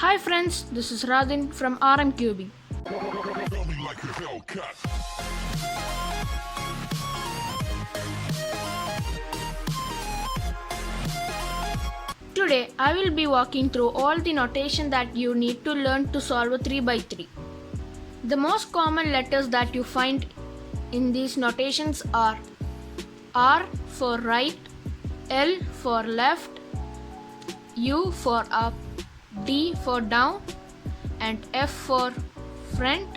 Hi friends, this is Radin from RMQB. Today I will be walking through all the notation that you need to learn to solve a 3 by 3. The most common letters that you find in these notations are R for right, L for left, U for up, D for down, and F for front,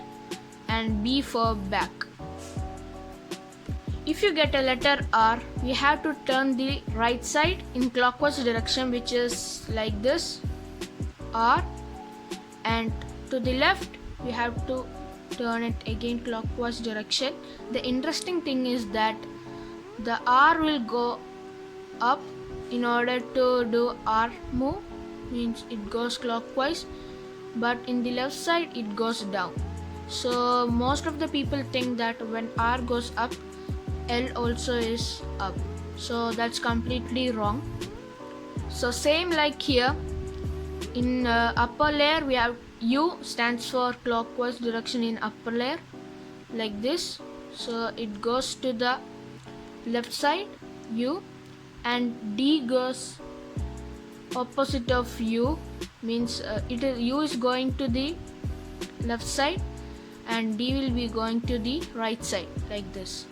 and B for back. If you get a letter R, we have to turn the right side in clockwise direction, which is like this, R, and to the left we have to turn it again clockwise direction. The interesting thing is that the R will go up in order to do R move, means it goes clockwise, but in the left side it goes down. So most of the people think that when R goes up, L also is up. So that's completely wrong. So same like here, in upper layer we have U stands for clockwise direction in upper layer, like this. So it goes to the left side, U, and D goes opposite of U, means U is going to the left side and D will be going to the right side, like this.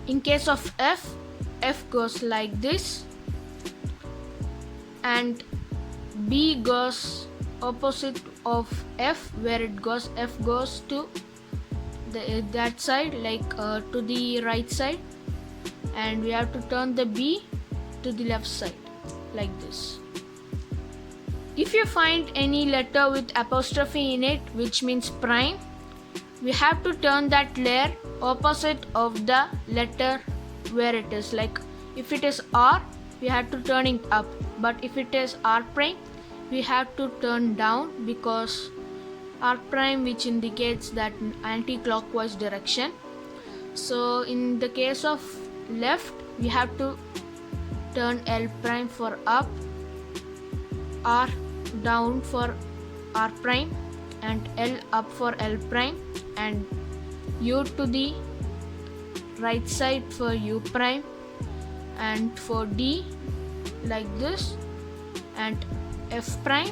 In case of F, F goes like this, and B goes opposite of F, where it goes, F goes to that side, like to the right side, and we have to turn the B to the left side, like this. If you find any letter with apostrophe in it, which means prime, we have to turn that layer opposite of the letter where it is. Like if it is R, we have to turn it up, but if it is R prime, we have to turn down, because R prime, which indicates that anti-clockwise direction. So in the case of left, we have to turn L prime for up, R down for R prime, and L up for L prime, and U to the right side for U prime, and for D like this, and F prime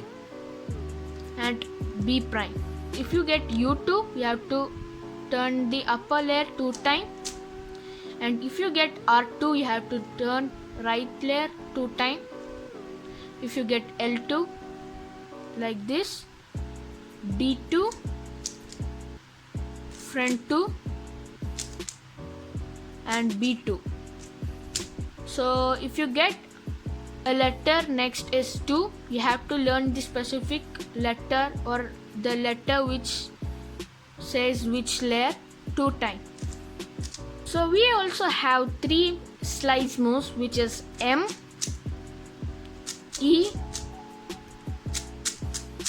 and B prime. If you get U2, you have to turn the upper layer 2 times, and if you get R2, you have to turn right layer 2 times. If you get L2, like this, D2, front 2, and B2. So if you get a letter next is 2, you have to learn the specific letter or the letter which says which layer 2 times. So we also have 3 slice moves, which is M, E,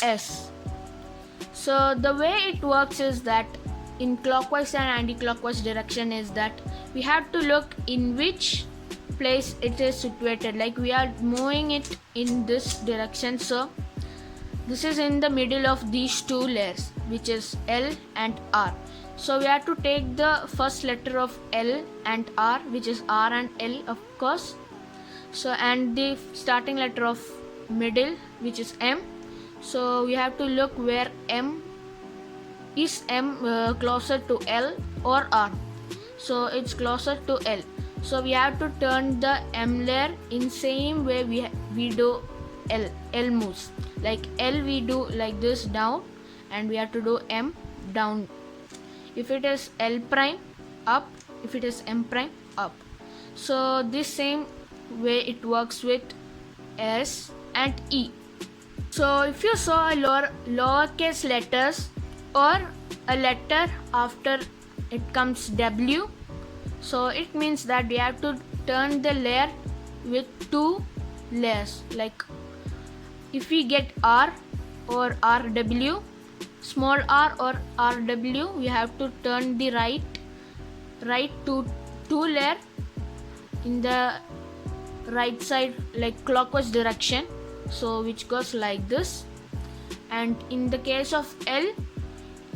S. So the way it works is that in clockwise and anti-clockwise direction is that we have to look in which place it is situated. Like we are moving it in this direction, so this is in the middle of these 2 layers, which is L and R. So we have to take the first letter of L and R, which is R and L, of course. So and the starting letter of middle, which is M. So we have to look where M is closer to L or R. So it's closer to L. So we have to turn the M layer in same way we do L moves. Like L we do like this down, and we have to do M down. If it is L prime, up. If it is M prime, up. So this same way it works with S and E. So if you saw a lowercase letters or a letter after it comes W, so it means that we have to turn the layer with 2 layers. Like if we get R or RW, small r or RW, we have to turn the right to 2 layer in the right side, like clockwise direction, so which goes like this. And in the case of L,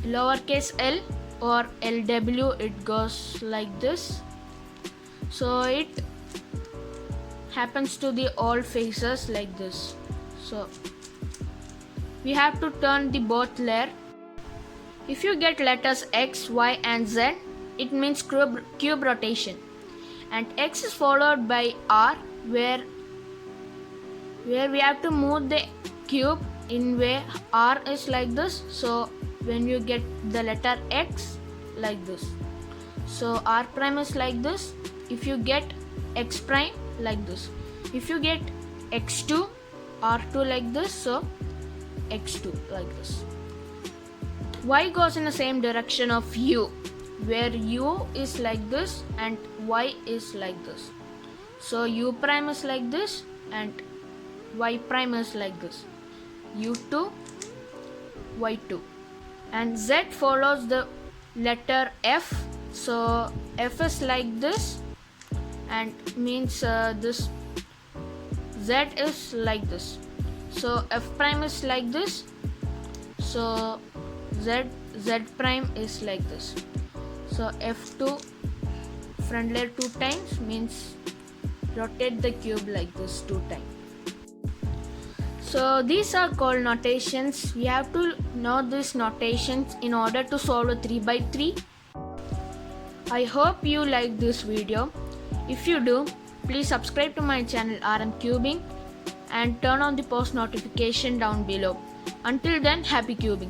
lowercase l or LW, it goes like this. So it happens to the all faces like this. So we have to turn the both layer. If you get letters X, Y and Z, it means cube rotation. And X is followed by R, where we have to move the cube in way R is like this. So when you get the letter X, like this, so R prime is like this. If you get X prime, like this. If you get X2, R2 like this, so X2 like this. Y goes in the same direction of U, where U is like this and Y is like this. So U prime is like this and Y prime is like this. U2, Y2. And Z follows the letter F. So F is like this and means this Z is like this. So F prime is like this. So Z prime is like this. So F2 front layer 2 times means rotate the cube like this 2 times. So these are called notations. We have to know these notations in order to solve a 3x3. I hope you like this video. If you do, please subscribe to my channel RM Cubing and turn on the post notification down below. Until then, happy cubing.